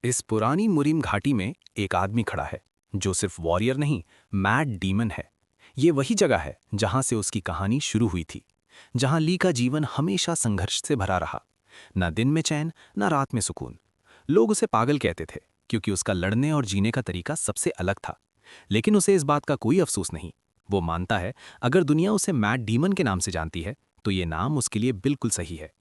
इस पुरानी मुरीम घाटी में एक आदमी खड़ा है जो सिर्फ वॉरियर नहीं, मैड डीमन है। ये वही जगह है जहां से उसकी कहानी शुरू हुई थी, जहां ली का जीवन हमेशा संघर्ष से भरा रहा। न दिन में चैन, न रात में सुकून। लोग उसे पागल कहते थे क्योंकि उसका लड़ने और जीने का तरीका सबसे अलग था। लेकिन उसे इस बात का कोई अफसोस नहीं। वो मानता है अगर दुनिया उसे मैड डीमन के नाम से जानती है तो ये नाम उसके लिए बिल्कुल सही है।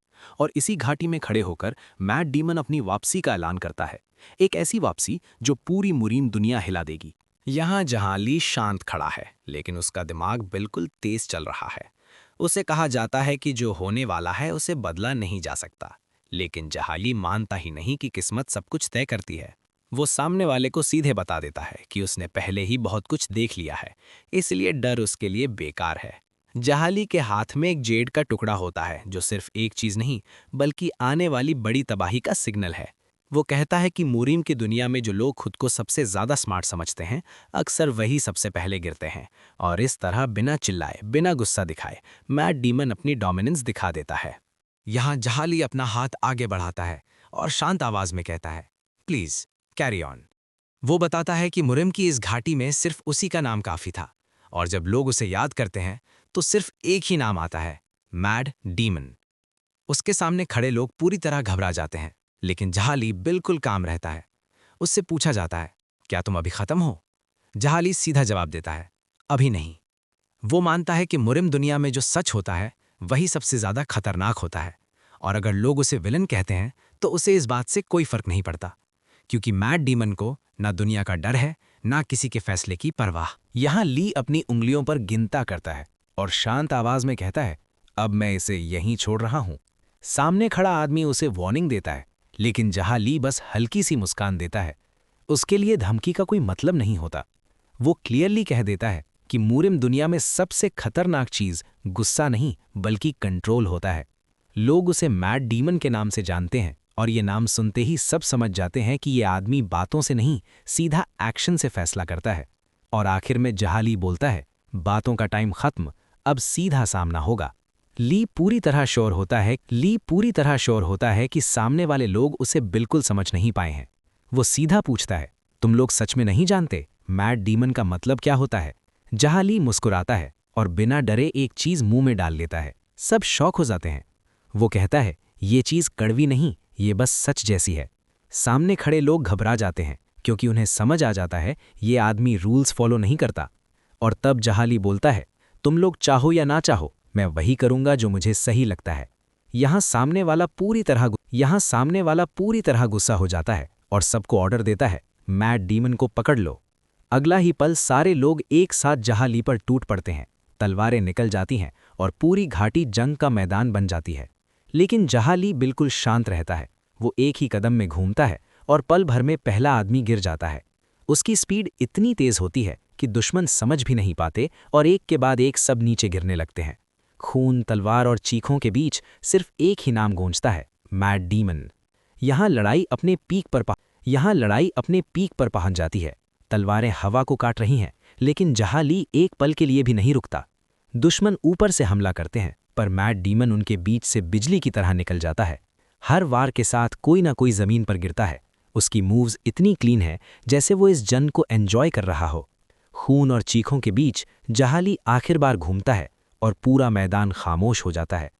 और इसी घाटी में खड़े होकर मैड डीमन अपनी वापसी का ऐलान करता है, एक ऐसी वापसी जो पूरी मुरीम दुनिया हिला देगी। यहाँ जहाँ ली शांत खड़ा है, लेकिन उसका दिमाग बिल्कुल तेज चल रहा है। उसे कहा जाता है कि जो होने वाला है उसे बदला नहीं जा सकता, लेकिन जहाली मानता ही नहीं कि किस्मत सब कुछ तय करती है। वो सामने वाले को सीधे बता देता है कि उसने पहले ही बहुत कुछ देख लिया है, इसलिए डर उसके लिए बेकार है। जहाली के हाथ में एक जेड का टुकड़ा होता है जो सिर्फ एक चीज नहीं बल्कि आने वाली बड़ी तबाही का सिग्नल है। वो कहता है कि मुरीम की दुनिया में जो लोग खुद को सबसे ज्यादा स्मार्ट समझते हैं, अक्सर वही सबसे पहले गिरते हैं। और इस तरह बिना चिल्लाए, बिना गुस्सा दिखाए, मैड डीमन अपनी डोमिनेंस दिखा देता है। यहाँ जहाली अपना हाथ आगे बढ़ाता है और शांत आवाज में कहता है, प्लीज कैरी ऑन। वो बताता है कि मुरिम की इस घाटी में सिर्फ उसी का नाम काफी था, और जब लोग उसे याद करते हैं तो सिर्फ एक ही नाम आता है, मैड डीमन। उसके सामने खड़े लोग पूरी तरह घबरा जाते हैं, लेकिन जहाली बिल्कुल काम रहता है। उससे पूछा जाता है, क्या तुम अभी खत्म हो? जहाली सीधा जवाब देता है, अभी नहीं। वो मानता है कि मुरिम दुनिया में जो सच होता है वही सबसे ज्यादा खतरनाक होता है, और अगर लोग उसे विलन कहते हैं तो उसे इस बात से कोई फर्क नहीं पड़ता, क्योंकि मैड डीमन को ना दुनिया का डर है, ना किसी के फैसले की परवाह। यहाँ ली अपनी उंगलियों पर गिनता करता है और शांत आवाज में कहता है, अब मैं इसे यहीं छोड़ रहा हूं। सामने खड़ा आदमी उसे वार्निंग देता है, लेकिन जहां ली बस हल्की सी मुस्कान देता है। उसके लिए धमकी का कोई मतलब नहीं होता। वो क्लियरली कह देता है कि मुरिम दुनिया में सबसे खतरनाक चीज गुस्सा नहीं बल्कि कंट्रोल होता है। लोग उसे मैड डीमन के नाम से जानते हैं, और ये नाम सुनते ही सब समझ जाते हैं कि ये आदमी बातों से नहीं, सीधा एक्शन से फैसला करता है। और आखिर में जहाली बोलता है, बातों का टाइम खत्म, अब सीधा सामना होगा। ली पूरी तरह श्योर होता है कि सामने वाले लोग उसे बिल्कुल समझ नहीं पाए हैं। वो सीधा पूछता है, तुम लोग सच में नहीं जानते मैड डीमन का मतलब क्या होता है? जहां ली मुस्कुराता है और बिना डरे एक चीज मुंह में डाल लेता है। सब शॉक हो जाते हैं। वो कहता है, ये चीज कड़वी नहीं, ये बस सच जैसी है। सामने खड़े लोग घबरा जाते हैं क्योंकि उन्हें समझ आ जाता है ये आदमी रूल्स फॉलो नहीं करता। और तब जहाली बोलता है, तुम लोग चाहो या ना चाहो, मैं वही करूंगा जो मुझे सही लगता है। यहाँ सामने वाला पूरी तरह गुस्सा हो जाता है और सबको ऑर्डर देता है, मैड डीमन को पकड़ लो। अगला ही पल सारे लोग एक साथ जहाली पर टूट पड़ते हैं। तलवारें निकल जाती हैं और पूरी घाटी जंग का मैदान बन जाती है। लेकिन जहाली बिल्कुल शांत रहता है। वो एक ही कदम में घूमता है और पल भर में पहला आदमी गिर जाता है। उसकी स्पीड इतनी तेज होती है कि दुश्मन समझ भी नहीं पाते और एक के बाद एक सब नीचे गिरने लगते हैं। खून, तलवार और चीखों के बीच सिर्फ एक ही नाम गूंजता है, मैड डीमन। यहाँ लड़ाई अपने पीक पर पहुंच जाती है। तलवारें हवा को काट रही हैं, लेकिन जहाली एक पल के लिए भी नहीं रुकता। दुश्मन ऊपर से हमला करते हैं, पर मैड डीमन उनके बीच से बिजली की तरह निकल जाता है। हर वार के साथ कोई ना कोई जमीन पर गिरता है। उसकी मूव्स इतनी क्लीन है जैसे वो इस जंग को एंजॉय कर रहा हो। खून और चीखों के बीच जहाली आखिर बार घूमता है और पूरा मैदान खामोश हो जाता है।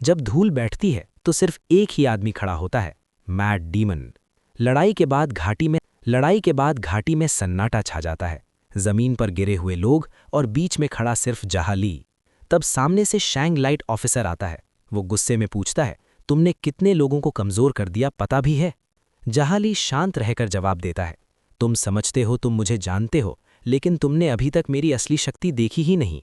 जब धूल बैठती है तो सिर्फ एक ही आदमी खड़ा होता है, मैड डीमन। लड़ाई के बाद घाटी में सन्नाटा छा जाता है। जमीन पर गिरे हुए लोग और बीच में खड़ा सिर्फ जहाली। तब सामने से शैंग लाइट ऑफिसर आता है। वो गुस्से में पूछता है, तुमने कितने लोगों को कमजोर कर दिया पता भी है? जहाली शांत रहकर जवाब देता है, तुम समझते हो तुम मुझे जानते हो, लेकिन तुमने अभी तक मेरी असली शक्ति देखी ही नहीं।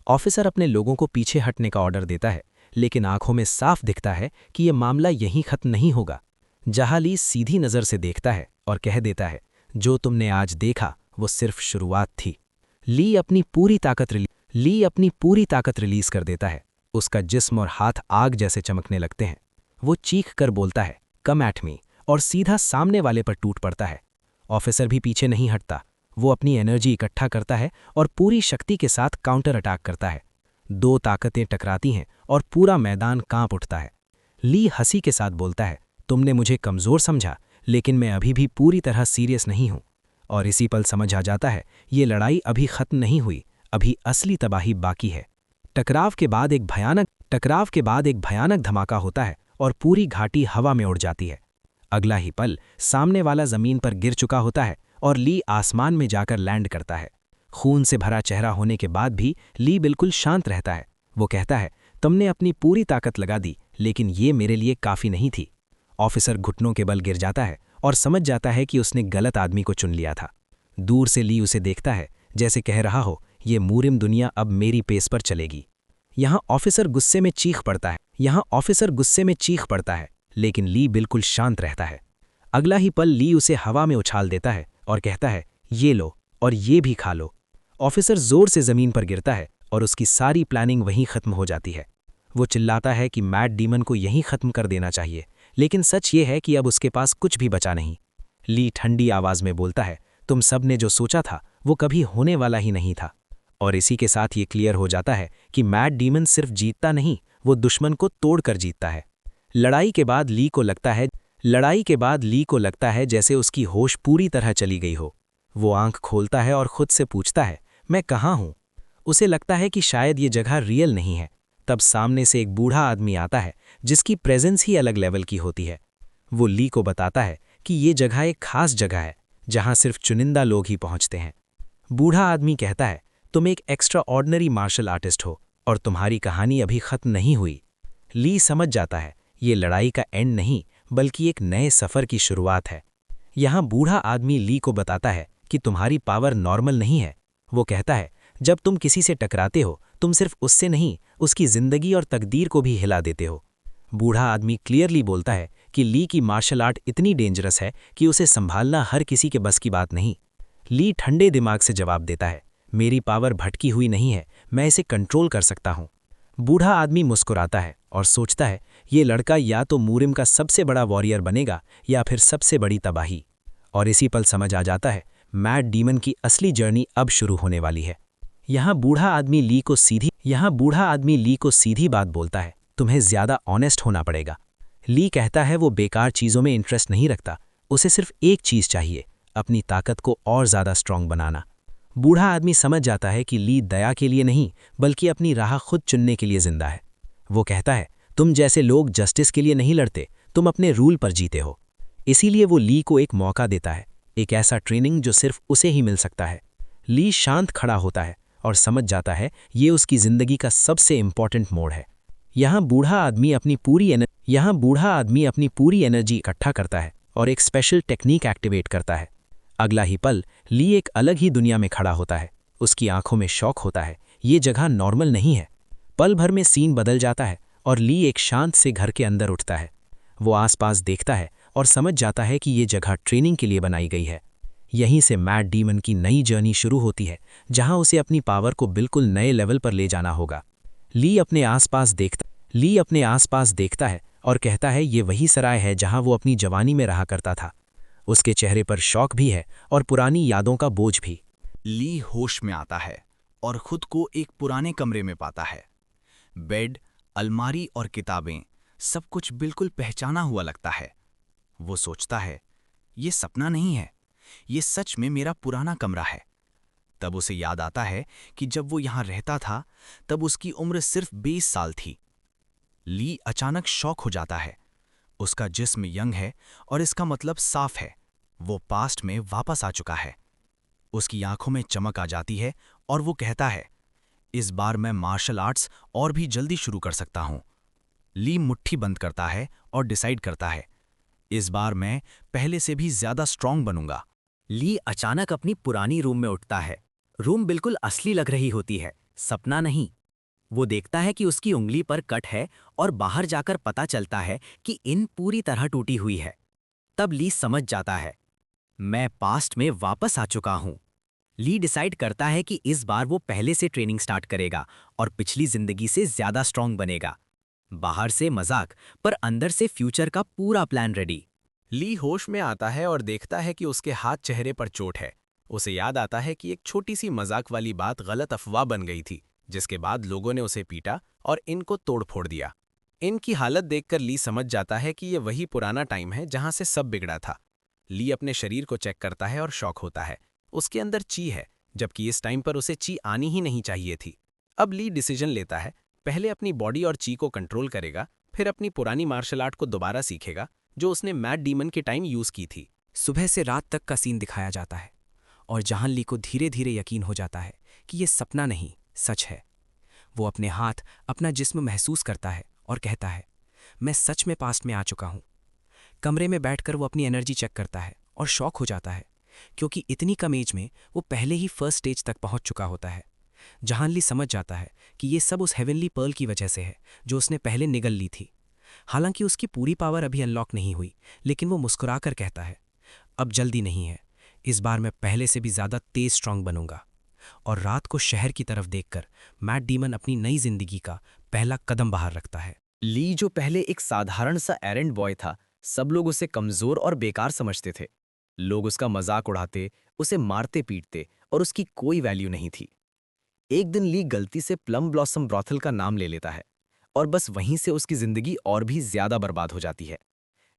ऑफिसर अपने लोगों को पीछे हटने का ऑर्डर देता है, लेकिन आंखों में साफ दिखता है कि यह मामला यहीं खत्म नहीं होगा। जहाली सीधी नजर से देखता है और कह देता है, जो तुमने आज देखा वो सिर्फ शुरुआत थी। ली अपनी पूरी ताकत रिलीज कर देता है। उसका जिस्म और हाथ आग जैसे चमकने लगते हैं। वो चीख कर बोलता है, कम एट मी, और सीधा सामने वाले पर टूट पड़ता है। ऑफिसर भी पीछे नहीं हटता। वो अपनी एनर्जी इकट्ठा करता है और पूरी शक्ति के साथ काउंटर अटैक करता है। दो ताकतें टकराती हैं और पूरा मैदान कांप उठता है। ली हंसी के साथ बोलता है, तुमने मुझे कमजोर समझा, लेकिन मैं अभी भी पूरी तरह सीरियस नहीं हूं। और इसी पल समझ आ जाता है ये लड़ाई अभी खत्म नहीं हुई, अभी असली तबाही बाकी है। टकराव के बाद एक भयानक धमाका होता है और पूरी घाटी हवा में उड़ जाती है। अगला ही पल सामने वाला जमीन पर गिर चुका होता है और ली आसमान में जाकर लैंड करता है। खून से भरा चेहरा होने के बाद भी ली बिल्कुल शांत रहता है। वो कहता है, तुमने अपनी पूरी ताकत लगा दी, लेकिन ये मेरे लिए काफी नहीं थी। ऑफिसर घुटनों के बल गिर जाता है और समझ जाता है कि उसने गलत आदमी को चुन लिया था। दूर से ली उसे देखता है, जैसे कह रहा हो, ये मूरिम दुनिया अब मेरी पेस पर चलेगी। यहाँ ऑफिसर गुस्से में चीख पड़ता है, लेकिन ली बिल्कुल शांत रहता है। अगला ही पल ली उसे हवा में उछाल देता है और कहता है, ये लो और ये भी खा लो। ऑफिसर जोर से जमीन पर गिरता है और उसकी सारी प्लानिंग वहीं खत्म हो जाती है। वो चिल्लाता है कि मैट डीमन को यहीं खत्म कर देना चाहिए, लेकिन सच ये है कि अब उसके पास कुछ भी बचा नहीं। ली ठंडी आवाज में बोलता है, तुम सब ने जो सोचा था वो कभी होने वाला ही नहीं था। और इसी के साथ ये क्लियर हो जाता है कि मैट डीमन सिर्फ जीतता नहीं, वो दुश्मन को तोड़कर जीतता है। लड़ाई के बाद ली को लगता है जैसे उसकी होश पूरी तरह चली गई हो। वो आंख खोलता है और खुद से पूछता है, मैं कहाँ हूँ? उसे लगता है कि शायद ये जगह रियल नहीं है। तब सामने से एक बूढ़ा आदमी आता है जिसकी प्रेजेंस ही अलग लेवल की होती है। वो ली को बताता है कि ये जगह एक खास जगह है जहाँ सिर्फ चुनिंदा लोग ही पहुँचते हैं। बूढ़ा आदमी कहता है, तुम एक एक्स्ट्रा ऑर्डिनरी मार्शल आर्टिस्ट हो और तुम्हारी कहानी अभी खत्म नहीं हुई। ली समझ जाता है ये लड़ाई का एंड नहीं, बल्कि एक नए सफ़र की शुरुआत है। यहाँ बूढ़ा आदमी ली को बताता है कि तुम्हारी पावर नॉर्मल नहीं है। वो कहता है, जब तुम किसी से टकराते हो तुम सिर्फ उससे नहीं, उसकी जिंदगी और तकदीर को भी हिला देते हो। बूढ़ा आदमी क्लियरली बोलता है कि ली की मार्शल आर्ट इतनी डेंजरस है कि उसे संभालना हर किसी के बस की बात नहीं। ली ठंडे दिमाग से जवाब देता है, मेरी पावर भटकी हुई नहीं है, मैं इसे कंट्रोल कर सकता हूँ। बूढ़ा आदमी मुस्कुराता है और सोचता है, ये लड़का या तो मूरिम का सबसे बड़ा वॉरियर बनेगा या फिर सबसे बड़ी तबाही। और इसी पल समझ आ जाता है मैट डीमन की असली जर्नी अब शुरू होने वाली है। यहाँ बूढ़ा आदमी ली को सीधी बात बोलता है, तुम्हें ज्यादा ऑनेस्ट होना पड़ेगा। ली कहता है वो बेकार चीजों में इंटरेस्ट नहीं रखता, उसे सिर्फ एक चीज चाहिए, अपनी ताकत को और ज्यादा स्ट्रांग बनाना। बूढ़ा आदमी समझ जाता है कि ली दया के लिए नहीं, बल्कि अपनी राह खुद चुनने के लिए जिंदा है। वो कहता है, तुम जैसे लोग जस्टिस के लिए नहीं लड़ते, तुम अपने रूल पर जीते हो। इसीलिए वो ली को एक मौका देता है, एक ऐसा ट्रेनिंग जो सिर्फ उसे ही मिल सकता है। ली शांत खड़ा होता है और समझ जाता है ये उसकी जिंदगी का सबसे इंपॉर्टेंट मोड़ है। यहाँ बूढ़ा आदमी अपनी पूरी एनर्जी इकट्ठा करता है और एक स्पेशल टेक्निक एक्टिवेट करता है। अगला ही पल ली एक अलग ही दुनिया में खड़ा होता है। उसकी आंखों में शौक होता है, ये जगह नॉर्मल नहीं है। पल भर में सीन बदल जाता है और ली एक शांत से घर के अंदर उठता है। वो आसपास देखता है और समझ जाता है कि ये जगह ट्रेनिंग के लिए बनाई गई है। यहीं से मैट डीमन की नई जर्नी शुरू होती है, जहां उसे अपनी पावर को बिल्कुल नए लेवल पर ले जाना होगा। ली अपने आसपास देखता है और कहता है ये वही सराय है जहां वो अपनी जवानी में रहा करता था। उसके चेहरे पर शौक भी है और पुरानी यादों का बोझ भी। ली होश में आता है और खुद को एक पुराने कमरे में पाता है। बेड, अलमारी और किताबें, सब कुछ बिल्कुल पहचाना हुआ लगता है। वो सोचता है, ये सपना नहीं है, ये सच में मेरा पुराना कमरा है। तब उसे याद आता है कि जब वो यहाँ रहता था तब उसकी उम्र सिर्फ 20 साल थी। ली अचानक शॉक हो जाता है। उसका जिस्म यंग है और इसका मतलब साफ है, वो पास्ट में वापस आ चुका है। उसकी आंखों में चमक आ जाती है और वो कहता है, इस बार मैं मार्शल आर्ट्स और भी जल्दी शुरू कर सकता हूँ। ली मुट्ठी बंद करता है और डिसाइड करता है, इस बार मैं पहले से भी ज्यादा स्ट्रांग बनूंगा। ली अचानक अपनी पुरानी रूम में उठता है। रूम बिल्कुल असली लग रही होती है, सपना नहीं। वो देखता है कि उसकी उंगली पर कट है और बाहर जाकर पता चलता है कि इन पूरी तरह टूटी हुई है। तब ली समझ जाता है, मैं पास्ट में वापस आ चुका हूं। ली डिसाइड करता है कि इस बार वो पहले से ट्रेनिंग स्टार्ट करेगा और पिछली जिंदगी से ज्यादा स्ट्रांग बनेगा। बाहर से मजाक, पर अंदर से फ्यूचर का पूरा प्लान रेडी। ली होश में आता है और देखता है कि उसके हाथ चेहरे पर चोट है। उसे याद आता है कि एक छोटी सी मजाक वाली बात गलत अफवाह बन गई थी, जिसके बाद लोगों ने उसे पीटा और इनको तोड़-फोड़ दिया। इनकी हालत देखकर ली समझ जाता है कि ये वही पुराना टाइम है जहां से सब बिगड़ा था। ली अपने शरीर को चेक करता है और शॉक होता है। उसके अंदर ची है, जबकि इस टाइम पर उसे ची आनी ही नहीं चाहिए थी। अब ली डिसीजन लेता है, पहले अपनी बॉडी और ची को कंट्रोल करेगा, फिर अपनी पुरानी मार्शल आर्ट को दोबारा सीखेगा जो उसने मैड डीमन के टाइम यूज की थी। सुबह से रात तक का सीन दिखाया जाता है और जहां ली को धीरे धीरे यकीन हो जाता है कि ये सपना नहीं, सच है। वो अपने हाथ, अपना जिस्म महसूस करता है और कहता है, मैं सच में पास्ट में आ चुका हूं। कमरे में बैठकर वो अपनी एनर्जी चेक करता है और शॉक हो जाता है, क्योंकि इतनी कम एज में वो पहले ही फर्स्ट स्टेज तक पहुंच चुका होता है। जहां ली समझ जाता है कि ये सब उस हेवनली पर्ल की वजह से है जो उसने पहले निगल ली थी। हालांकि उसकी पूरी पावर अभी अनलॉक नहीं हुई, लेकिन वो मुस्कुराकर कहता है, अब जल्दी नहीं है, इस बार मैं पहले से भी ज्यादा तेज स्ट्रांग बनूंगा। और रात को शहर की तरफ देखकर मैड डीमन अपनी नई जिंदगी का पहला कदम बाहर रखता है। ली जो पहले एक साधारण सा एरेंड बॉय था, सब लोग उसे कमजोर और बेकार समझते थे। लोग उसका मजाक उड़ाते, उसे मारते पीटते और उसकी कोई वैल्यू नहीं थी। एक दिन ली गलती से प्लम ब्लॉसम ब्रॉथल का नाम ले लेता है और बस वहीं से उसकी जिंदगी और भी ज्यादा बर्बाद हो जाती है।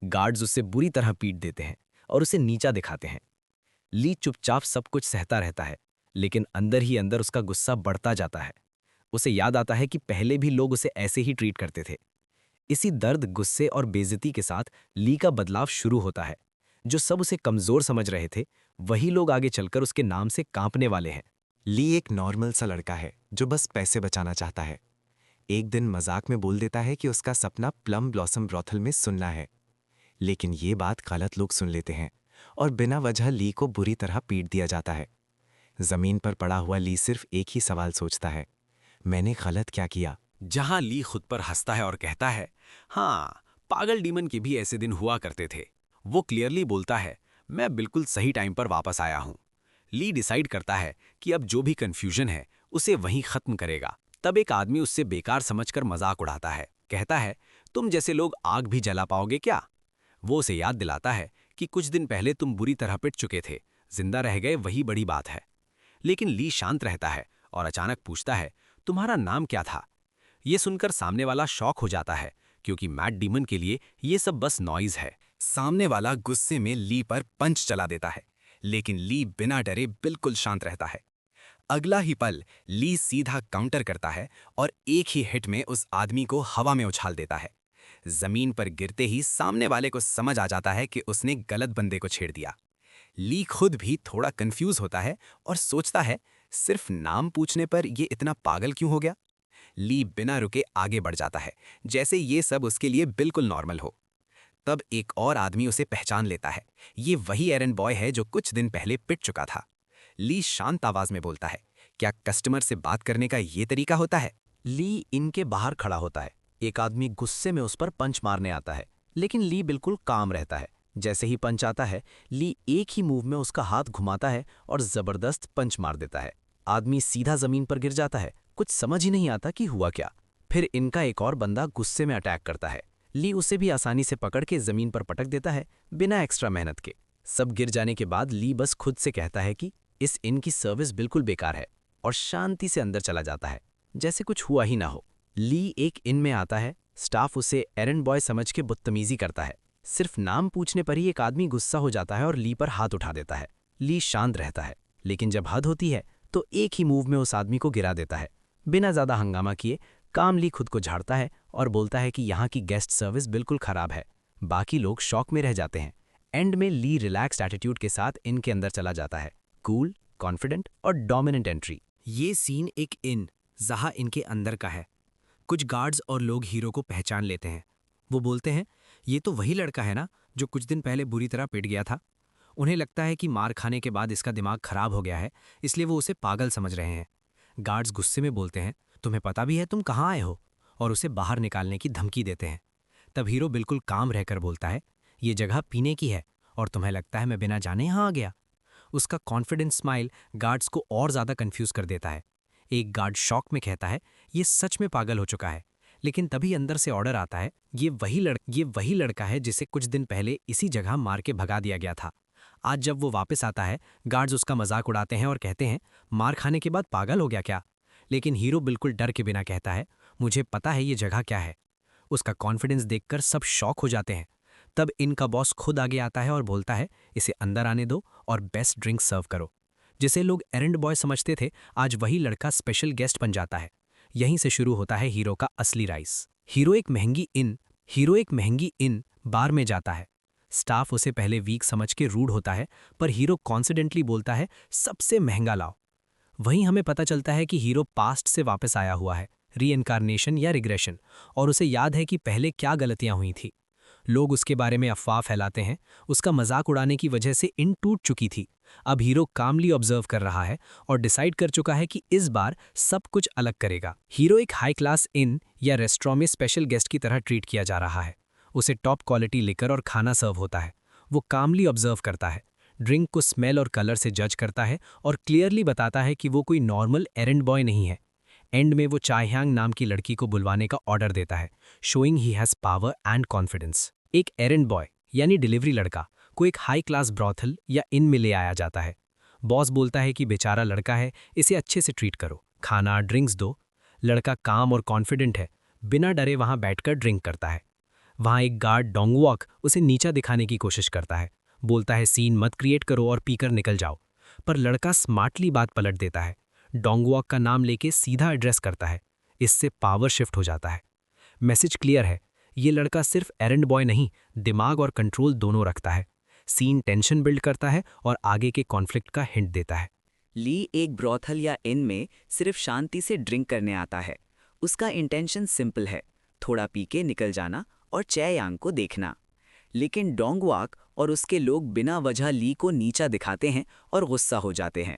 गार्ड्स उसे बुरी तरह पीट देते हैं और उसे नीचा दिखाते हैं। ली चुपचाप सब कुछ सहता रहता है, लेकिन अंदर ही अंदर उसका गुस्सा बढ़ता जाता है। उसे याद आता है कि पहले भी लोग उसे ऐसे ही ट्रीट करते थे। इसी दर्द, गुस्से और बेइज्जती के साथ ली का बदलाव शुरू होता है। जो सब उसे कमजोर समझ रहे थे, वही लोग आगे चलकर उसके नाम से कांपने वाले हैं। ली एक नॉर्मल सा लड़का है जो बस पैसे बचाना चाहता है। एक दिन मजाक में बोल देता है कि उसका सपना प्लम ब्लॉसम ब्रॉथल में सुनना है, लेकिन ये बात गलत लोग सुन लेते हैं और बिना वजह ली को बुरी तरह पीट दिया जाता है। जमीन पर पड़ा हुआ ली सिर्फ एक ही सवाल सोचता है, मैंने गलत क्या किया? जहां ली खुद पर हंसता है और कहता है, हाँ, पागल डीमन के भी ऐसे दिन हुआ करते थे। वो क्लियरली बोलता है, मैं बिल्कुल सही टाइम पर वापस आया हूं। ली डिसाइड करता है कि अब जो भी कंफ्यूजन है उसे वहीं खत्म करेगा। तब एक आदमी उससे बेकार समझकर मजाक उड़ाता है, कहता है, तुम जैसे लोग आग भी जला पाओगे क्या? वो उसे याद दिलाता है कि कुछ दिन पहले तुम बुरी तरह पिट चुके थे, जिंदा रह गए वही बड़ी बात है। लेकिन ली शांत रहता है और अचानक पूछता है, तुम्हारा नाम क्या था? ये सुनकर सामने वाला शॉक हो जाता है, क्योंकि मैड डीमन के लिए ये सब बस नॉइज है। सामने वाला गुस्से में ली पर पंच चला देता है, लेकिन ली बिना डरे बिल्कुल शांत रहता है। अगला ही पल ली सीधा काउंटर करता है और एक ही हिट में उस आदमी को हवा में उछाल देता है। जमीन पर गिरते ही सामने वाले को समझ आ जाता है कि उसने गलत बंदे को छेड़ दिया। ली खुद भी थोड़ा कंफ्यूज होता है और सोचता है, सिर्फ नाम पूछने पर ये इतना पागल क्यों हो गया? ली बिना रुके आगे बढ़ जाता है, जैसे ये सब उसके लिए बिल्कुल नॉर्मल हो। तब एक और आदमी उसे पहचान लेता है। ये वही एरन बॉय है जो कुछ दिन पहले पिट चुका था। ली शांत आवाज में बोलता है, क्या कस्टमर से बात करने का ये तरीका होता है? ली इनके बाहर खड़ा होता है। एक आदमी गुस्से में उस पर पंच मारने आता है, लेकिन ली बिल्कुल काम रहता है। जैसे ही पंच आता है, ली एक ही मूव में उसका हाथ घुमाता है और जबरदस्त पंच मार देता है। आदमी सीधा जमीन पर गिर जाता है। कुछ समझ ही नहीं आता कि हुआ क्या। फिर इनका एक और बंदा गुस्से में अटैक करता है। ली उसे भी आसानी से पकड़ के जमीन पर पटक देता है, बिना एक्स्ट्रा मेहनत के। सब गिर जाने के बाद ली बस खुद से कहता है कि इस इन की सर्विस बिल्कुल बेकार है, और शांति से अंदर चला जाता है, जैसे कुछ हुआ ही ना हो। ली एक इन में आता है। स्टाफ उसे एरन बॉय समझ के बदतमीजी करता है। सिर्फ नाम पूछने पर ही एक आदमी गुस्सा हो जाता है और ली पर हाथ उठा देता है। ली शांत रहता है, लेकिन जब हद होती है तो एक ही मूव में उस आदमी को गिरा देता है। बिना ज्यादा हंगामा किए काम ली खुद को झाड़ता है और बोलता है कि यहाँ की गेस्ट सर्विस बिल्कुल खराब है। बाकी लोग शॉक में रह जाते हैं। एंड में ली रिलैक्स्ड एटीट्यूड के साथ इनके अंदर चला जाता है। कूल, कॉन्फिडेंट और डोमिनेंट एंट्री। ये सीन एक इन जहां इनके अंदर का है। कुछ गार्ड्स और लोग हीरो को पहचान लेते हैं। वो बोलते हैं, ये तो वही लड़का है ना जो कुछ दिन पहले बुरी तरह पिट गया था। उन्हें लगता है कि मार खाने के बाद इसका दिमाग खराब हो गया है, इसलिए वो उसे पागल समझ रहे हैं। गार्ड्स गुस्से में बोलते हैं, तुम्हें पता भी है तुम कहाँ आए हो, और उसे बाहर निकालने की धमकी देते हैं। तब हीरो बिल्कुल काम रहकर बोलता है, ये जगह पीने की है और तुम्हें लगता है मैं बिना जाने यहाँ आ गया। उसका कॉन्फिडेंस स्माइल गार्ड्स को और ज्यादा कंफ्यूज कर देता है। एक गार्ड शॉक में कहता है, ये सच में पागल हो चुका है। लेकिन तभी अंदर से ऑर्डर आता है, ये वही लड़का है जिसे कुछ दिन पहले इसी जगह मार के भगा दिया गया था। आज जब वो वापस आता है, गार्ड्स उसका मजाक उड़ाते हैं और कहते हैं, मार खाने के बाद पागल हो गया क्या? लेकिन हीरो बिल्कुल डर के बिना कहता है, मुझे पता है ये जगह क्या है। उसका कॉन्फिडेंस देखकर सब शॉक हो जाते हैं। तब इनका बॉस खुद आगे आता है और बोलता है, इसे अंदर आने दो और बेस्ट ड्रिंक सर्व करो। जिसे लोग एरेंड बॉय समझते थे, आज वही लड़का स्पेशल गेस्ट बन जाता है। यहीं से शुरू होता है हीरो का असली राइस। हीरो एक महंगी इन बार में जाता है। स्टाफ उसे पहले वीक समझ के रूड होता है, पर हीरो कॉन्फिडेंटली बोलता है, सबसे महंगा लाओ। वहीं हमें पता चलता है कि हीरो पास्ट से वापस आया हुआ है, रीइनकार्नेशन या रिग्रेशन, और उसे याद है कि पहले क्या गलतियां हुई थी। लोग उसके बारे में अफवाह फैलाते हैं, उसका मजाक उड़ाने की वजह से इन टूट चुकी थी। अब हीरो कामली ऑब्जर्व कर रहा है और डिसाइड कर चुका है कि इस बार सब कुछ अलग करेगा। हीरो एक हाई क्लास इन या रेस्टोरेंट में स्पेशल गेस्ट की तरह ट्रीट किया जा रहा है। उसे टॉप क्वालिटी लिकर और खाना सर्व होता है। वो कामली ऑब्जर्व करता है, ड्रिंक को स्मेल और कलर से जज करता है और क्लियरली बताता है कि वो कोई नॉर्मल एरेंड बॉय नहीं है। एंड में वो चाह्यांग नाम की लड़की को बुलवाने का ऑर्डर देता है, showing he has power and confidence. एक एरेंड बॉय यानी डिलीवरी लड़का को एक हाई क्लास ब्रॉथल या इन में ले आया जाता है। बॉस बोलता है कि बेचारा लड़का है, इसे अच्छे से ट्रीट करो, खाना ड्रिंक्स दो। लड़का काम और कॉन्फिडेंट है, बिना डरे वहां बैठकर ड्रिंक करता है। वहां एक गार्ड डोंगवॉक उसे नीचा दिखाने की कोशिश करता है, बोलता है सीन मत क्रिएट करो और पीकर निकल जाओ। पर लड़का स्मार्टली बात पलट देता है, डोंगवॉक का नाम लेके सीधा एड्रेस करता है। इससे पावर शिफ्ट हो जाता है। मैसेज क्लियर है, ये लड़का सिर्फ एरेंड बॉय नहीं, दिमाग और कंट्रोल दोनों रखता है। सीन टेंशन बिल्ड करता है और आगे के कॉन्फ्लिक्ट का हिंट देता है। ली एक ब्रॉथल या इन में सिर्फ शांति से ड्रिंक करने आता है। उसका इंटेंशन सिंपल है, थोड़ा पी के निकल जाना और चैयांग को देखना। लेकिन डोंगवाक और उसके लोग बिना वजह ली को नीचा दिखाते हैं और गुस्सा हो जाते हैं।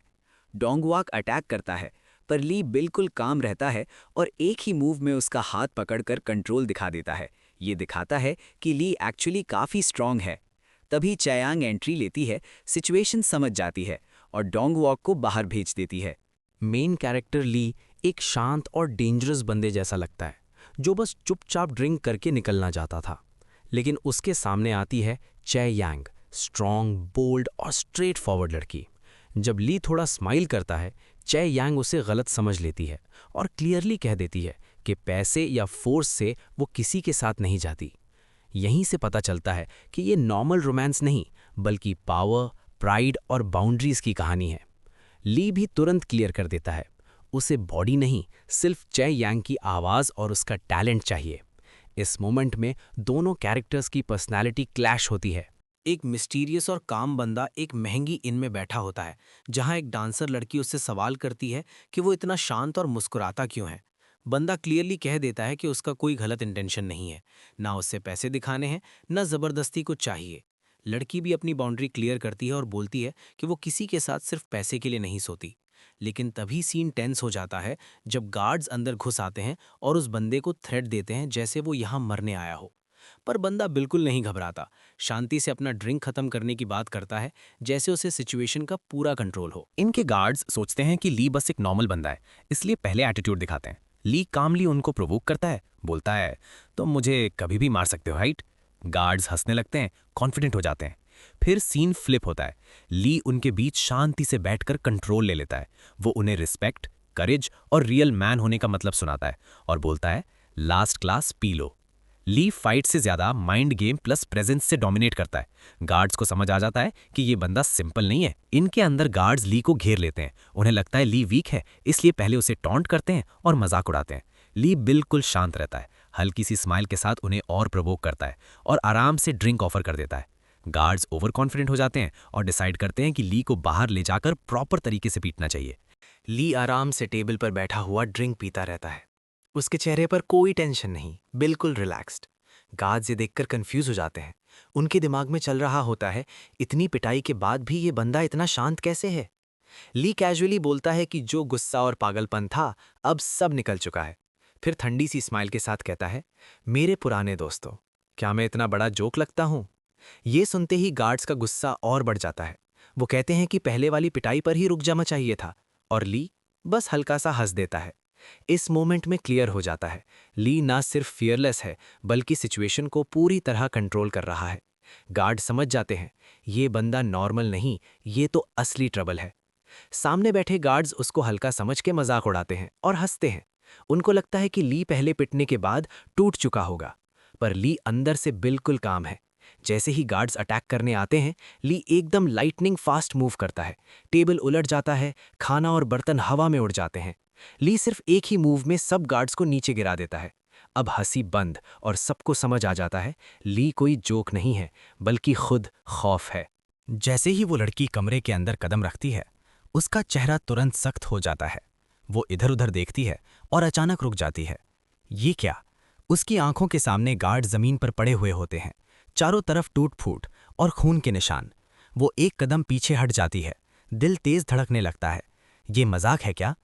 डोंगवाक अटैक करता है, पर ली बिल्कुल काम रहता है और एक ही मूव में उसका हाथ पकड़कर कंट्रोल दिखा देता है। ये दिखाता है कि ली एक्चुअली काफ़ी स्ट्रांग है। तभी चयांग एंट्री लेती है, सिचुएशन समझ जाती है और डोंगवॉक को बाहर भेज देती है। मेन कैरेक्टर ली एक शांत और डेंजरस बंदे जैसा लगता है, जो बस चुपचाप ड्रिंक करके निकलना चाहता था। लेकिन उसके सामने आती है चयांग, स्ट्रॉन्ग, बोल्ड और स्ट्रेट फॉरवर्ड लड़की। जब ली थोड़ा स्माइल करता है, चयांग उसे गलत समझ लेती है और क्लियरली कह देती है कि पैसे या फोर्स से वो किसी के साथ नहीं जाती। यहीं से पता चलता है कि ये नॉर्मल रोमांस नहीं, बल्कि पावर, प्राइड और बाउंड्रीज की कहानी है। ली भी तुरंत क्लियर कर देता है, उसे बॉडी नहीं, सिर्फ चयांग की आवाज़ और उसका टैलेंट चाहिए। इस मोमेंट में दोनों कैरेक्टर्स की पर्सनैलिटी क्लैश होती है। एक मिस्टीरियस और काम बंदा एक महंगी इन में बैठा होता है, जहां एक डांसर लड़की उससे सवाल करती है कि वो इतना शांत और मुस्कुराता क्यों है। बंदा क्लियरली कह देता है कि उसका कोई गलत इंटेंशन नहीं है, ना उससे पैसे दिखाने हैं, ना ज़बरदस्ती को चाहिए। लड़की भी अपनी बाउंड्री क्लियर करती है और बोलती है कि वो किसी के साथ सिर्फ पैसे के लिए नहीं सोती। लेकिन तभी सीन टेंस हो जाता है जब गार्ड्स अंदर घुस आते हैं और उस बंदे को थ्रेट देते हैं जैसे वो यहाँ मरने आया हो। पर बंदा बिल्कुल नहीं घबराता, शांति से अपना ड्रिंक खत्म करने की बात करता है, जैसे उसे सिचुएशन का पूरा कंट्रोल हो। इनके गार्ड्स सोचते हैं कि ली बस एक नॉर्मल बंदा है, इसलिए पहले एटीट्यूड दिखाते हैं। ली कामली उनको प्रोवोक करता है, बोलता है तो मुझे कभी भी मार सकते हो, राइट? गार्ड्स हंसने लगते हैं, कॉन्फिडेंट हो जाते हैं। फिर सीन फ्लिप होता है। ली उनके बीच शांति से बैठकर कंट्रोल ले लेता है। वो उन्हें रिस्पेक्ट, करेज और रियल मैन होने का मतलब सुनाता है और बोलता है लास्ट क्लास पी लो। ली फाइट से ज्यादा माइंड गेम प्लस प्रेजेंस से डोमिनेट करता है। गार्ड्स को समझ आ जाता है कि ये बंदा सिंपल नहीं है। इनके अंदर गार्ड्स ली को घेर लेते हैं। उन्हें लगता है ली वीक है, इसलिए पहले उसे टॉन्ट करते हैं और मजाक उड़ाते हैं। ली बिल्कुल शांत रहता है, हल्की सी स्माइल के साथ उन्हें और प्रोवोक करता है और आराम से ड्रिंक ऑफर कर देता है। गार्ड्स ओवर कॉन्फिडेंट हो जाते हैं और डिसाइड करते हैं कि ली को बाहर ले जाकर प्रॉपर तरीके से पीटना चाहिए। ली आराम से टेबल पर बैठा हुआ ड्रिंक पीता रहता है। उसके चेहरे पर कोई टेंशन नहीं, बिल्कुल रिलैक्स्ड। गार्ड्स ये देखकर कंफ्यूज हो जाते हैं। उनके दिमाग में चल रहा होता है, इतनी पिटाई के बाद भी ये बंदा इतना शांत कैसे है। ली कैजुअली बोलता है कि जो गुस्सा और पागलपन था, अब सब निकल चुका है। फिर ठंडी सी स्माइल के साथ कहता है, मेरे पुराने दोस्तों, क्या मैं इतना बड़ा जोक लगता हूँ? ये सुनते ही गार्ड्स का गुस्सा और बढ़ जाता है। वो कहते हैं कि पहले वाली पिटाई पर ही रुक जाना चाहिए था, और ली बस हल्का सा हंस देता है। इस मोमेंट में क्लियर हो जाता है, ली ना सिर्फ फियरलेस है, बल्कि सिचुएशन को पूरी तरह कंट्रोल कर रहा है। गार्ड समझ जाते हैं, ये बंदा नॉर्मल नहीं, ये तो असली ट्रबल है। सामने बैठे गार्ड्स उसको हल्का समझ के मजाक उड़ाते हैं और हंसते हैं। उनको लगता है कि ली पहले पिटने के बाद टूट चुका होगा, पर ली अंदर से बिल्कुल काम है। जैसे ही गार्ड्स अटैक करने आते हैं, ली एकदम लाइटनिंग फास्ट मूव करता है। टेबल उलट जाता है, खाना और बर्तन हवा में उड़ जाते हैं। ली सिर्फ एक ही मूव में सब गार्ड्स को नीचे गिरा देता है। अब हंसी बंद और सबको समझ आ जाता है ली कोई जोक नहीं है, बल्कि खुद खौफ है। जैसे ही वो लड़की कमरे के अंदर कदम रखती है, उसका चेहरा तुरंत सख्त हो जाता है। वो इधर उधर देखती है और अचानक रुक जाती है। ये क्या? उसकी आंखों के सामने गार्ड जमीन पर पड़े हुए होते हैं, चारों तरफ टूट फूट और खून के निशान। वो एक कदम पीछे हट जाती है, दिल तेज धड़कने लगता है। ये मजाक है क्या?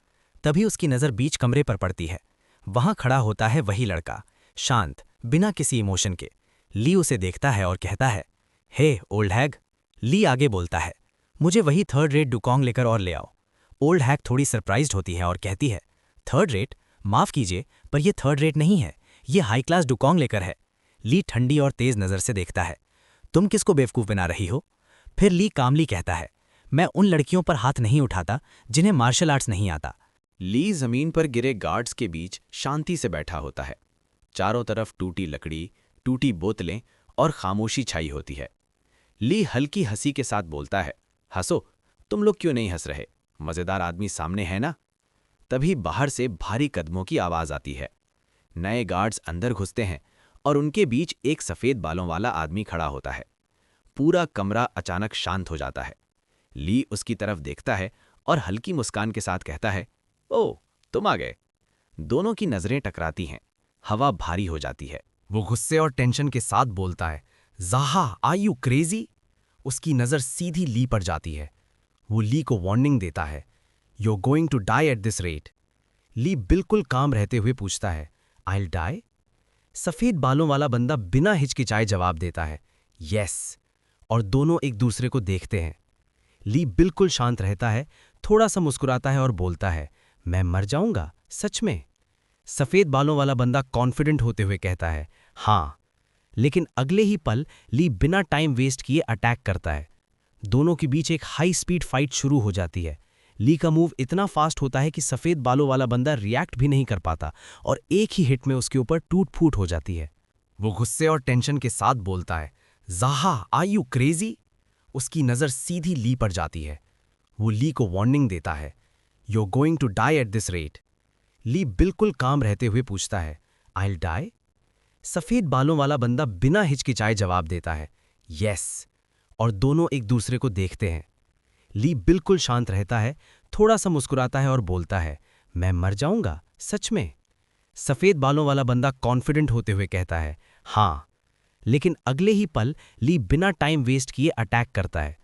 तभी उसकी नज़र बीच कमरे पर पड़ती है। वहां खड़ा होता है वही लड़का, शांत, बिना किसी इमोशन के। ली उसे देखता है और कहता है, हे ओल्ड हैग। ली आगे बोलता है, मुझे वही थर्ड रेट डुकोंग लेकर और ले आओ। ओल्ड हैग थोड़ी सरप्राइज्ड होती है और कहती है, थर्ड रेट? माफ कीजिए, पर यह थर्ड रेट नहीं है, ये हाई क्लास डुकोंग लेकर है। ली ठंडी और तेज नज़र से देखता है, तुम किसको बेवकूफ़ बना रही हो? फिर ली कामली कहता है, मैं उन लड़कियों पर हाथ नहीं उठाता जिन्हें मार्शल आर्ट्स नहीं आता। ली जमीन पर गिरे गार्ड्स के बीच शांति से बैठा होता है। चारों तरफ टूटी लकड़ी, टूटी बोतलें और खामोशी छाई होती है। ली हल्की हंसी के साथ बोलता है, हंसो, तुम लोग क्यों नहीं हंस रहे? मजेदार आदमी सामने है ना? तभी बाहर से भारी कदमों की आवाज आती है। नए गार्ड्स अंदर घुसते हैं और उनके बीच एक सफेद बालों वाला आदमी खड़ा होता है। पूरा कमरा अचानक शांत हो जाता है। ली उसकी तरफ देखता है और हल्की मुस्कान के साथ कहता है, ओह, तुम आ गए। दोनों की नजरें टकराती हैं, हवा भारी हो जाती है। वो गुस्से और टेंशन के साथ बोलता है, ज़ाहा, आर यू क्रेजी? उसकी नज़र सीधी ली पर जाती है। वो ली को वार्निंग देता है, you are going to die at this rate. ली बिल्कुल काम रहते हुए पूछता है, आई विल डाई? सफ़ेद बालों वाला बंदा बिना हिचकिचाए जवाब देता है, यस। और दोनों एक दूसरे को देखते हैं। ली बिल्कुल शांत रहता है, थोड़ा सा मुस्कुराता है और बोलता है, मैं मर जाऊंगा, सच में? सफ़ेद बालों वाला बंदा कॉन्फिडेंट होते हुए कहता है, हाँ। लेकिन अगले ही पल ली बिना टाइम वेस्ट किए अटैक करता है। दोनों के बीच एक हाई स्पीड फाइट शुरू हो जाती है। ली का मूव इतना फास्ट होता है कि सफ़ेद बालों वाला बंदा रिएक्ट भी नहीं कर पाता और एक ही हिट में उसके ऊपर टूट फूट हो जाती है। वो गुस्से और टेंशन के साथ बोलता है, ज़ाहा, आर यू क्रेजी? उसकी नज़र सीधी ली पर जाती है। वो ली को वार्निंग देता है, you are going to die at this rate. ली बिल्कुल काम रहते हुए पूछता है, आई विल डाई? सफ़ेद बालों वाला बंदा बिना हिचकिचाए जवाब देता है, यस। और दोनों एक दूसरे को देखते हैं। ली बिल्कुल शांत रहता है, थोड़ा सा मुस्कुराता है और बोलता है, मैं मर जाऊंगा, सच में? सफ़ेद बालों वाला बंदा कॉन्फिडेंट होते हुए कहता है, हाँ। लेकिन अगले ही पल ली बिना टाइम वेस्ट किए अटैक करता है।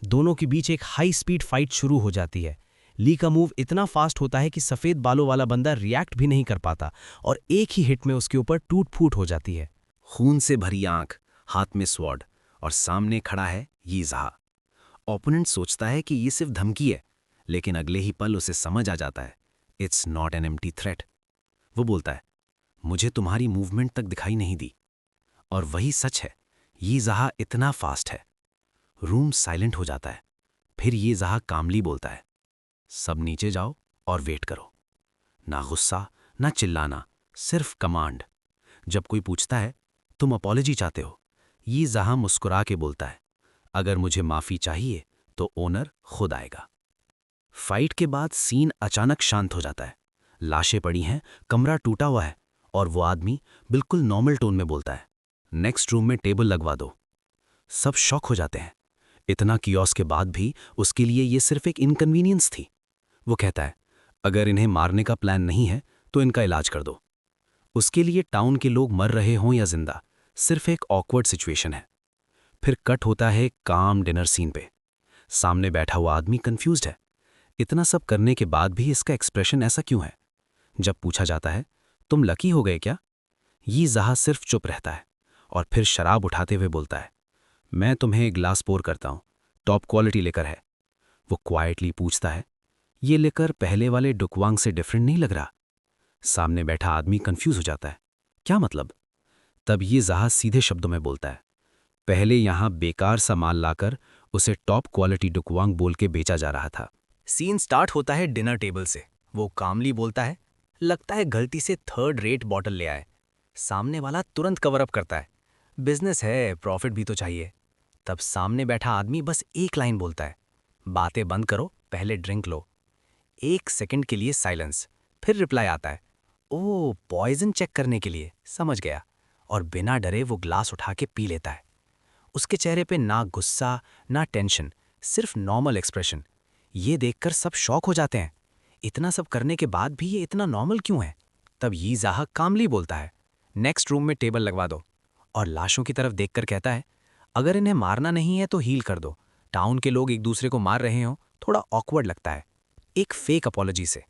दोनों के बीच एक हाई स्पीड फाइट शुरू हो जाती है। ली का मूव इतना फास्ट होता है कि सफ़ेद बालों वाला बंदा रिएक्ट भी नहीं कर पाता और एक ही हिट में उसके ऊपर टूट फूट हो जाती है। खून से भरी आंख, हाथ में स्वॉर्ड और सामने खड़ा है ये ज़हा। ओपोनेंट सोचता है कि ये सिर्फ धमकी है, लेकिन अगले ही पल उसे समझ आ जाता है, it's not an empty threat. वो बोलता है, मुझे तुम्हारी मूवमेंट तक दिखाई नहीं दी। और वही सच है, ये ज़हा इतना फास्ट है। रूम साइलेंट हो जाता है। फिर ये ज़हा कामली बोलता है, सब नीचे जाओ और वेट करो। ना गुस्सा, ना चिल्लाना, सिर्फ कमांड। जब कोई पूछता है, तुम अपॉलॉजी चाहते हो, ये ज़हा मुस्कुरा के बोलता है, अगर मुझे माफ़ी चाहिए तो ओनर खुद आएगा। फाइट के बाद सीन अचानक शांत हो जाता है। लाशें पड़ी हैं, कमरा टूटा हुआ है और वो आदमी बिल्कुल नॉर्मल टोन में बोलता है, नेक्स्ट रूम में टेबल लगवा दो। सब शॉक हो जाते हैं। इतना कियोस के बाद भी उसके लिए ये सिर्फ एक इनकन्वीनियंस थी। वो कहता है, अगर इन्हें मारने का प्लान नहीं है तो इनका इलाज कर दो। उसके लिए टाउन के लोग मर रहे हों या जिंदा, सिर्फ एक ऑकवर्ड सिचुएशन है। फिर कट होता है काम डिनर सीन पे। सामने बैठा हुआ आदमी कंफ्यूज्ड है। इतना सब करने के बाद भी इसका एक्सप्रेशन ऐसा क्यों है? जब पूछा जाता है, तुम लकी हो गए क्या? ये ज़हा सिर्फ चुप रहता है और फिर शराब उठाते हुए बोलता है, मैं तुम्हें एक ग्लास पोर करता हूँ, टॉप क्वालिटी लेकर है। वो क्वाइटली पूछता है, ये लेकर पहले वाले डुकवांग से डिफरेंट नहीं लग रहा? सामने बैठा आदमी कंफ्यूज हो जाता है, क्या मतलब? तब ये ज़हा सीधे शब्दों में बोलता है, पहले यहां बेकार सा माल लाकर उसे टॉप क्वालिटी डुकवांग बोल के बेचा जा रहा था। सीन स्टार्ट होता है डिनर टेबल से। वो कामली बोलता है, लगता है गलती से थर्ड रेट बॉटल ले आए। सामने वाला तुरंत कवर अप करता है, बिजनेस है, प्रॉफिट भी तो चाहिए। तब सामने बैठा आदमी बस एक लाइन बोलता है, बातें बंद करो, पहले ड्रिंक लो। 1 सेकंड के लिए साइलेंस, फिर रिप्लाई आता है, ओह पॉइजन चेक करने के लिए, समझ गया। और बिना डरे वो ग्लास उठा के पी लेता है। उसके चेहरे पे ना गुस्सा ना टेंशन, सिर्फ नॉर्मल एक्सप्रेशन। ये देखकर सब शॉक हो जाते हैं, इतना सब करने के बाद भी ये इतना नॉर्मल क्यों है। तब यी जाहा कामली बोलता है, नेक्स्ट रूम में टेबल लगवा दो। और लाशों की तरफ देखकर कहता है, अगर इन्हें मारना नहीं है तो हील कर दो। टाउन के लोग एक दूसरे को मार रहे हो, थोड़ा ऑकवर्ड लगता है। एक फेक अपॉलॉजी से।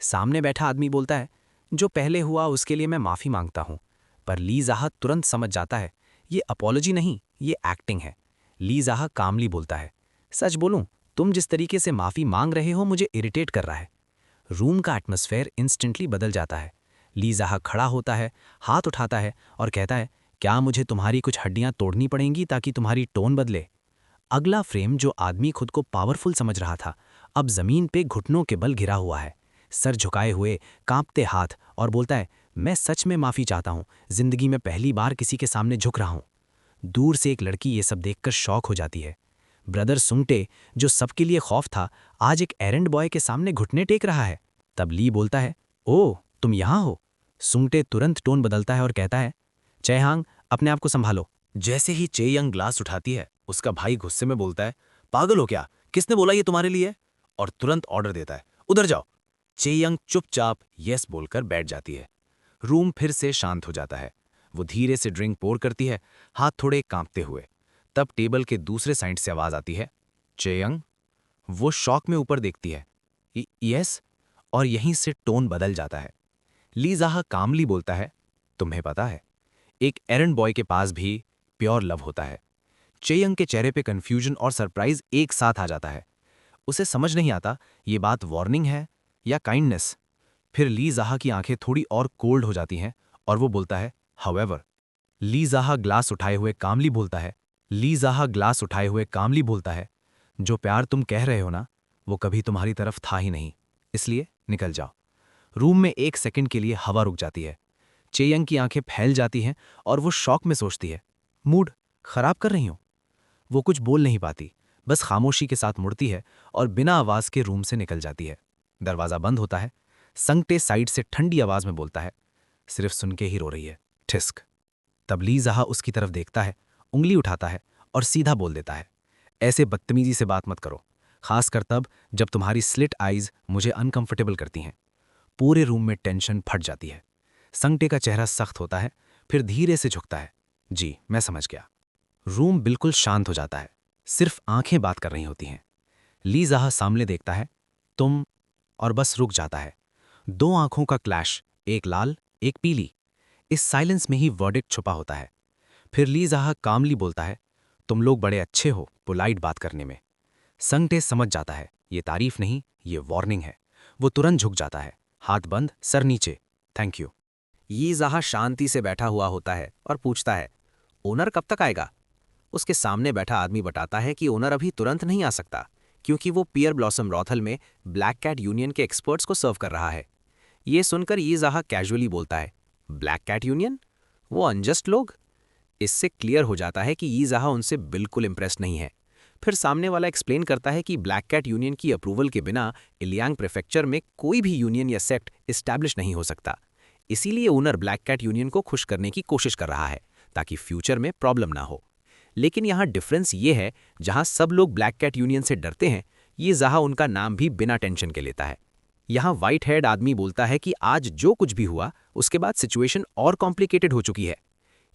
सामने बैठा आदमी बोलता है, जो पहले हुआ उसके लिए मैं माफ़ी मांगता हूँ। पर ली जाहा तुरंत समझ जाता है, ये अपॉलॉजी नहीं, ये एक्टिंग है। ली जाहा कामली बोलता है, सच बोलूं, तुम जिस तरीके से माफ़ी मांग रहे हो मुझे इरिटेट कर रहा है। रूम का एटमॉस्फेयर इंस्टेंटली बदल जाता है। ली जाहा खड़ा होता है, हाथ उठाता है और कहता है, क्या मुझे तुम्हारी कुछ हड्डियां तोड़नी पड़ेंगी ताकि तुम्हारी टोन बदले। अगला फ्रेम जो आदमी खुद को पावरफुल समझ रहा था, अब जमीन पे घुटनों के बल गिरा हुआ है, सर झुकाए हुए, कांपते हाथ, और बोलता है, मैं सच में माफ़ी चाहता हूँ, जिंदगी में पहली बार किसी के सामने झुक रहा हूँ। दूर से एक लड़की ये सब देखकर शॉक हो जाती है। ब्रदर सुंगटे, जो सबके लिए खौफ था, आज एक एरेंड बॉय के सामने घुटने टेक रहा है। तब ली बोलता है, ओह तुम यहाँ हो। सुंगटे तुरंत टोन बदलता है और कहता है, चेहांग अपने आप को संभालो। जैसे ही चेयंग ग्लास उठाती है, उसका भाई गुस्से में बोलता है, पागल हो क्या, किसने बोला ये तुम्हारे लिए है? और तुरंत ऑर्डर देता है, उधर जाओ। चेयंग चुपचाप यस बोलकर बैठ जाती है। रूम फिर से शांत हो जाता है। वो धीरे से ड्रिंक पोर करती है, हाथ थोड़े कांपते हुए। तब टेबल के दूसरे साइड से आवाज आती है, चेयंग। वो शॉक में ऊपर देखती है, यस। और यहीं से टोन बदल जाता है। ली जाहा कामली बोलता है, तुम्हें पता है, एक एरंड बॉय के पास भी प्योर लव होता है। चेयंग के चेहरे पे कंफ्यूजन और सरप्राइज एक साथ आ जाता है। उसे समझ नहीं आता ये बात वार्निंग है या काइंडनेस। फिर ली जाहा की आंखें थोड़ी और कोल्ड हो जाती हैं और वो बोलता है, हाउएवर। ली जाहा ग्लास उठाए हुए कामली बोलता है, ली जाहा ग्लास उठाए हुए कामली बोलता है, जो प्यार तुम कह रहे हो ना, वो कभी तुम्हारी तरफ था ही नहीं, इसलिए निकल जाओ। रूम में 1 सेकंड के लिए हवा रुक जाती है। चेयंग की आंखें फैल जाती हैं और वो शॉक में सोचती है, मूड खराब कर रही हूं। वो कुछ बोल नहीं पाती, बस खामोशी के साथ मुड़ती है और बिना आवाज के रूम से निकल जाती है। दरवाजा बंद होता है। संगटे साइड से ठंडी आवाज में बोलता है, सिर्फ सुन के ही रो रही है, ठिस्क। तब ली जाहा उसकी तरफ देखता है, उंगली उठाता है और सीधा बोल देता है, ऐसे बदतमीजी से बात मत करो, खासकर तब जब तुम्हारी स्लिट आईज मुझे अनकंफर्टेबल करती हैं। पूरे रूम में टेंशन फट जाती है। संगटे का चेहरा सख्त होता है, फिर धीरे से झुकता है, जी मैं समझ गया। रूम बिल्कुल शांत हो जाता है, सिर्फ आंखें बात कर रही होती हैं। ली जाहा सामने देखता है, तुम, और बस रुक जाता है। 2 आंखों का क्लैश, एक लाल एक पीली। इस साइलेंस में ही वर्डिक्ट छुपा होता है। फिर ली जाहा कामली बोलता है, तुम लोग बड़े अच्छे हो पोलाइट बात करने में। संगटे समझ जाता है, ये तारीफ नहीं, ये वार्निंग है। वो तुरंत झुक जाता है, हाथ बंद, सर नीचे, थैंक यू। यी जाहा शांति से बैठा हुआ होता है और पूछता है, ओनर कब तक आएगा? उसके सामने बैठा आदमी बताता है कि ओनर अभी तुरंत नहीं आ सकता, क्योंकि वो पियर ब्लॉसम रॉथल में ब्लैक कैट यूनियन के एक्सपर्ट्स को सर्व कर रहा है। ये सुनकर यी जाहा कैजुअली बोलता है, ब्लैक कैट यूनियन? वो अनजस्ट लोग? इससे क्लियर हो जाता है कि यी जाहा उनसे बिल्कुल इंप्रेस नहीं है। फिर सामने वाला एक्सप्लेन करता है कि ब्लैक कैट यूनियन की अप्रूवल के बिना इलियांग प्रेफेक्चर में कोई भी यूनियन या सेक्ट इस्टेब्लिश नहीं हो सकता। इसीलिए ओनर ब्लैक कैट यूनियन को खुश करने की कोशिश कर रहा है, ताकि फ्यूचर में प्रॉब्लम ना हो। लेकिन यहाँ डिफरेंस ये है, जहाँ सब लोग ब्लैक कैट यूनियन से डरते हैं, ये जाहा उनका नाम भी बिना टेंशन के लेता है। यहाँ व्हाइट हेड आदमी बोलता है कि आज जो कुछ भी हुआ, उसके बाद सिचुएशन और कॉम्प्लिकेटेड हो चुकी है।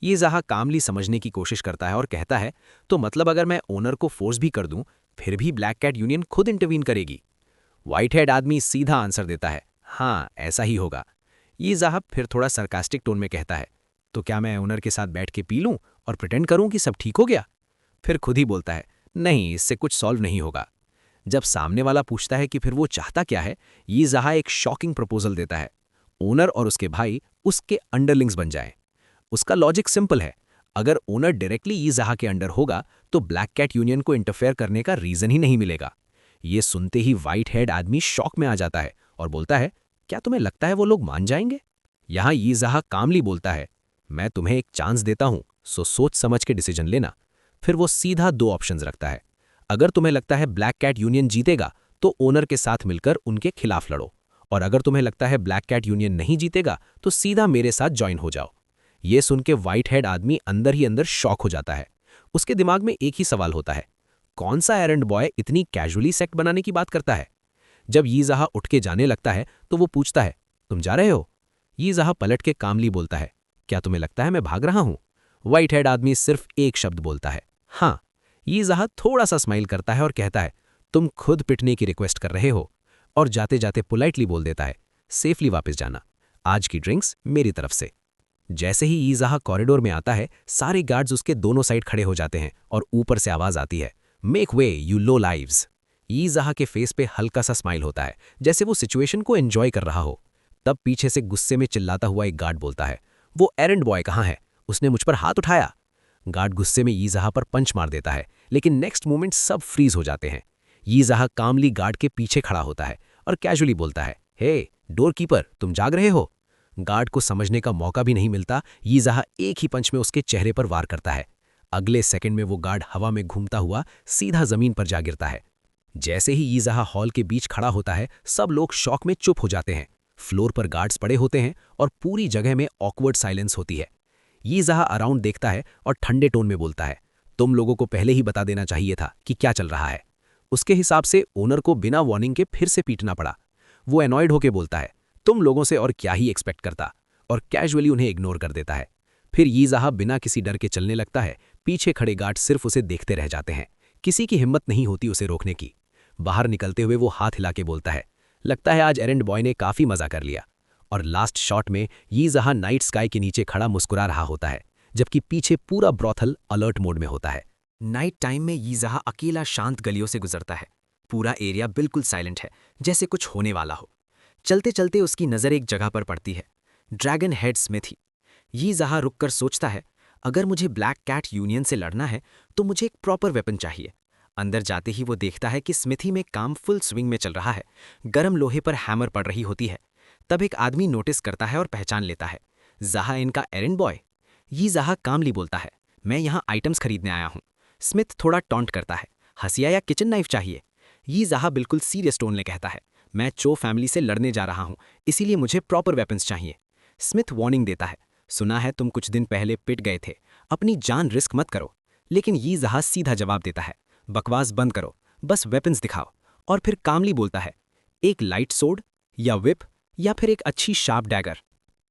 ये जाहा कामली समझने की कोशिश करता है और कहता है, तो मतलब अगर मैं ओनर को फोर्स भी कर दूं, फिर भी ब्लैक कैट यूनियन खुद इंटरवीन करेगी? व्हाइट हेड आदमी सीधा आंसर देता है, हाँ ऐसा ही होगा। ये जाहा फिर थोड़ा सरकास्टिक टोन में कहता है, तो क्या मैं ओनर के साथ बैठ के पी लूं और प्रिटेंड करूं कि सब ठीक हो गया? फिर खुद ही बोलता है, नहीं इससे कुछ सॉल्व नहीं होगा। जब सामने वाला पूछता है कि फिर वो चाहता क्या है, ये जाहा एक शॉकिंग प्रपोजल देता है, ओनर और उसके भाई उसके अंडरलिंग्स बन जाएं। उसका लॉजिक सिंपल है, अगर ओनर डायरेक्टली ये जाहा के अंडर होगा तो ब्लैक कैट यूनियन को इंटरफेयर करने का रीजन ही नहीं मिलेगा। ये सुनते ही व्हाइट हेड आदमी शॉक में आ जाता है और बोलता है, क्या तुम्हें लगता है वो लोग मान जाएंगे? यहाँ ये जाहा कामली बोलता है, मैं तुम्हें एक चांस देता हूं, सो सोच समझ के डिसीजन लेना। फिर वो सीधा 2 ऑप्शंस रखता है। अगर तुम्हें लगता है ब्लैक कैट यूनियन जीतेगा तो ओनर के साथ मिलकर उनके खिलाफ लड़ो, और अगर तुम्हें लगता है ब्लैक कैट यूनियन नहीं जीतेगा तो सीधा मेरे साथ ज्वाइन हो जाओ। ये सुन के व्हाइट हेड आदमी अंदर ही अंदर शॉक हो जाता है। उसके दिमाग में एक ही सवाल होता है, कौन सा एरंड बॉय इतनी कैजुअली सेक्ट बनाने की बात करता है। जब यीज़हा उठ के जाने लगता है तो वो पूछता है, तुम जा रहे हो? यीज़हा पलट के कामली बोलता है, क्या तुम्हें लगता है मैं भाग रहा हूं? व्हाइट हेड आदमी सिर्फ एक शब्द बोलता है, हाँ। यीज़हा थोड़ा सा स्माइल करता है और कहता है, तुम खुद पिटने की रिक्वेस्ट कर रहे हो, और जाते जाते पोलाइटली बोल देता है, सेफली वापस जाना, आज की ड्रिंक्स मेरी तरफ से। जैसे ही यीज़हा कॉरिडोर में आता है, सारे गार्ड्स उसके दोनों साइड खड़े हो जाते हैं और ऊपर से आवाज आती है, make way you low lives. यीज़हा के फेस पे हल्का सा स्माइल होता है, जैसे वो सिचुएशन को एंजॉय कर रहा हो। तब पीछे से गुस्से में चिल्लाता हुआ एक गार्ड बोलता है, वो एरंड बॉय कहाँ है? उसने मुझ पर हाथ उठाया। गार्ड गुस्से में यीज़हा पर पंच मार देता है, लेकिन नेक्स्ट मोमेंट सब फ्रीज हो जाते हैं। यीज़हा कामली गार्ड के पीछे खड़ा होता है और कैजुअली बोलता है, हे डोर कीपर, तुम जाग रहे हो? गार्ड को समझने का मौका भी नहीं मिलता, यीज़हा एक ही पंच में उसके चेहरे पर वार करता है। अगले सेकंड में वो गार्ड हवा में घूमता हुआ सीधा जमीन पर जा गिरता है। जैसे ही यीज़हा हॉल के बीच खड़ा होता है, सब लोग शॉक में चुप हो जाते हैं। फ्लोर पर गार्ड्स पड़े होते हैं और पूरी जगह में ऑकवर्ड साइलेंस होती है। यीज़हा अराउंड देखता है और ठंडे टोन में बोलता है, तुम लोगों को पहले ही बता देना चाहिए था कि क्या चल रहा है। उसके हिसाब से ओनर को बिना वार्निंग के फिर से पीटना पड़ा। वो एनॉयड होकर बोलता है, तुम लोगों से और क्या ही एक्सपेक्ट करता, और कैजुअली उन्हें इग्नोर कर देता है। फिर यीज़हा बिना किसी डर के चलने लगता है। पीछे खड़े गार्ड सिर्फ उसे देखते रह जाते हैं। किसी की हिम्मत नहीं होती उसे रोकने की। बाहर निकलते हुए वो हाथ हिला के बोलता है, लगता है आज एरंड बॉय ने काफी मजा कर लिया। और लास्ट शॉट में यीज़हा नाइट स्काई के नीचे खड़ा मुस्कुरा रहा होता है, जबकि पीछे पूरा ब्रॉथल अलर्ट मोड में होता है। नाइट टाइम में यीज़हा अकेला शांत गलियों से गुजरता है। पूरा एरिया बिल्कुल साइलेंट है, जैसे कुछ होने वाला हो। चलते चलते उसकी नज़र एक जगह पर पड़ती है, ड्रैगन हेड स्मिथी। यीज़हा रुककर सोचता है, अगर मुझे ब्लैक कैट यूनियन से लड़ना है तो मुझे एक प्रॉपर वेपन चाहिए। अंदर जाते ही वो देखता है कि स्मिथी में काम फुल स्विंग में चल रहा है। गर्म लोहे पर हैमर पड़ रही होती है। तब एक आदमी नोटिस करता है और पहचान लेता है, ज़हा इनका एरंड बॉय। यीज़हा कामली बोलता है, मैं यहाँ आइटम्स खरीदने आया हूँ। स्मिथ थोड़ा टॉन्ट करता है, हसिया या किचन नाइफ चाहिए? यीज़हा बिल्कुल सीरियस टोन में कहता है, मैं चो फैमिली से लड़ने जा रहा हूँ, इसीलिए मुझे प्रॉपर वेपन्स चाहिए। स्मिथ वार्निंग देता है, सुना है तुम कुछ दिन पहले पिट गए थे, अपनी जान रिस्क मत करो। लेकिन यीज़हा सीधा जवाब देता है, बकवास बंद करो, बस वेपन्स दिखाओ। और फिर कामली बोलता है, एक लाइट सोर्ड या विप या फिर एक अच्छी शार्प डैगर।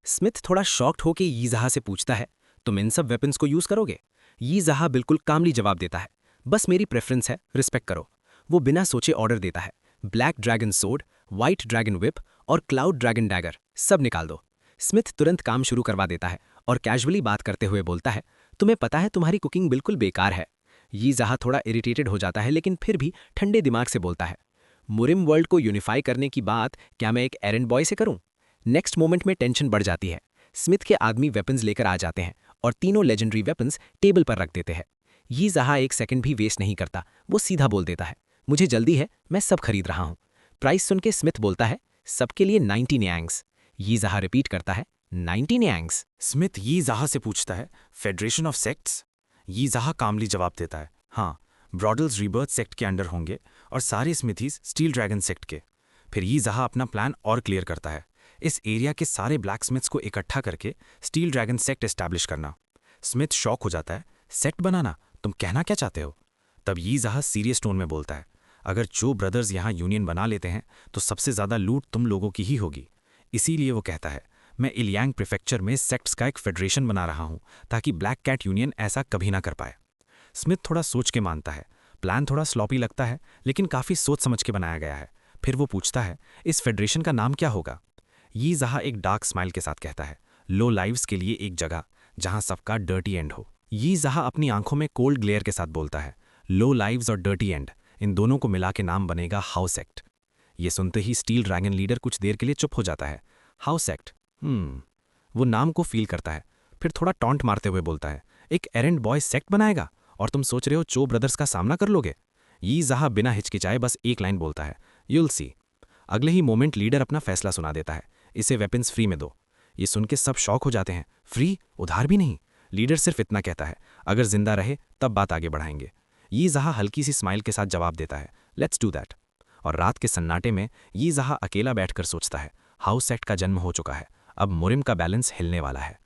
स्मिथ थोड़ा शॉक्ड होकर यीज़हा से पूछता है, तुम इन सब वेपन्स को यूज़ करोगे? यीज़हा बिल्कुल कामली जवाब देता है, बस मेरी प्रेफरेंस है, रिस्पेक्ट करो। वो बिना सोचे ऑर्डर देता है, black dragon sword, white dragon whip और क्लाउड ड्रैगन डैगर सब निकाल दो। स्मिथ तुरंत काम शुरू करवा देता है और कैजुअली बात करते हुए बोलता है, तुम्हें पता है तुम्हारी कुकिंग बिल्कुल बेकार है। यीज़हा थोड़ा इरिटेटेड हो जाता है, लेकिन फिर भी ठंडे दिमाग से बोलता है, मुरिम वर्ल्ड को यूनिफाई करने की बात क्या मैं एक एरंड बॉय से करूं? नेक्स्ट मोमेंट में टेंशन बढ़ जाती है। स्मिथ के आदमी वेपन्स लेकर आ जाते हैं और तीनों लेजेंडरी वेपन्स टेबल पर रख देते हैं। यीज़हा एक सेकंड भी वेस्ट नहीं करता, वो सीधा बोल देता है, मुझे जल्दी है, मैं सब खरीद रहा हूं। प्राइस सुन के स्मिथ बोलता है, सबके लिए 90 न्यांग्स। यीज़हा रिपीट करता है, 90 न्यांग्स। स्मिथ यीज़हा से पूछता है, फेडरेशन ऑफ सेक्ट्स? यीज़हा कामली जवाब देता है, हाँ, ब्रॉडल्स रीबर्थ सेक्ट के अंडर होंगे और सारे स्मिथीज स्टील ड्रैगन सेक्ट के। फिर यीज़हा अपना प्लान और क्लियर करता है, इस एरिया के सारे ब्लैक स्मिथ्स को इकट्ठा करके स्टील ड्रैगन सेक्ट एस्टैब्लिश करना। स्मिथ शॉक हो जाता है, सेक्ट बनाना, तुम कहना क्या चाहते हो? तब यीज़हा सीरियस टोन में बोलता है, अगर चो ब्रदर्स यहाँ यूनियन बना लेते हैं तो सबसे ज़्यादा लूट तुम लोगों की ही होगी। इसीलिए वो कहता है, मैं इलियांग प्रीफेक्चर में सेक्ट्स का एक फेडरेशन बना रहा हूँ ताकि ब्लैक कैट यूनियन ऐसा कभी ना कर पाए। स्मिथ थोड़ा सोच के मानता है, प्लान थोड़ा स्लॉपी लगता है लेकिन काफ़ी सोच समझ के बनाया गया है। फिर वो पूछता है, इस फेडरेशन का नाम क्या होगा? यीज़हा एक डार्क स्माइल के साथ कहता है, लो लाइव्स के लिए एक जगह जहां सबका डर्टी एंड हो। यीज़हा अपनी आंखों में कोल्ड ग्लेयर के साथ बोलता है, लो लाइव्स और डर्टी एंड, इन दोनों को मिला के नाम बनेगा हाउस एक्ट। ये सुनते ही स्टील ड्रैगन लीडर कुछ देर के लिए चुप हो जाता है। हाउस एक्ट, वो नाम को फील करता है, फिर थोड़ा टॉन्ट मारते हुए बोलता है, एक एरंड बॉय सेक्ट बनाएगा और तुम सोच रहे हो चो ब्रदर्स का सामना कर लोगे? यीज़हा बिना हिचकिचाए बस एक लाइन बोलता है, यूल सी। अगले ही मोमेंट लीडर अपना फैसला सुना देता है, इसे वेपन्स फ्री में दो। ये सुन के सब शॉक हो जाते हैं, फ्री? उधार भी नहीं? लीडर सिर्फ इतना कहता है, अगर जिंदा रहे तब बात आगे बढ़ाएंगे। ये जहा हल्की सी स्माइल के साथ जवाब देता है, लेट्स डू दैट। और रात के सन्नाटे में ये जहा अकेला बैठकर सोचता है, हाउस सेट का जन्म हो चुका है, अब मुरिम का बैलेंस हिलने वाला है।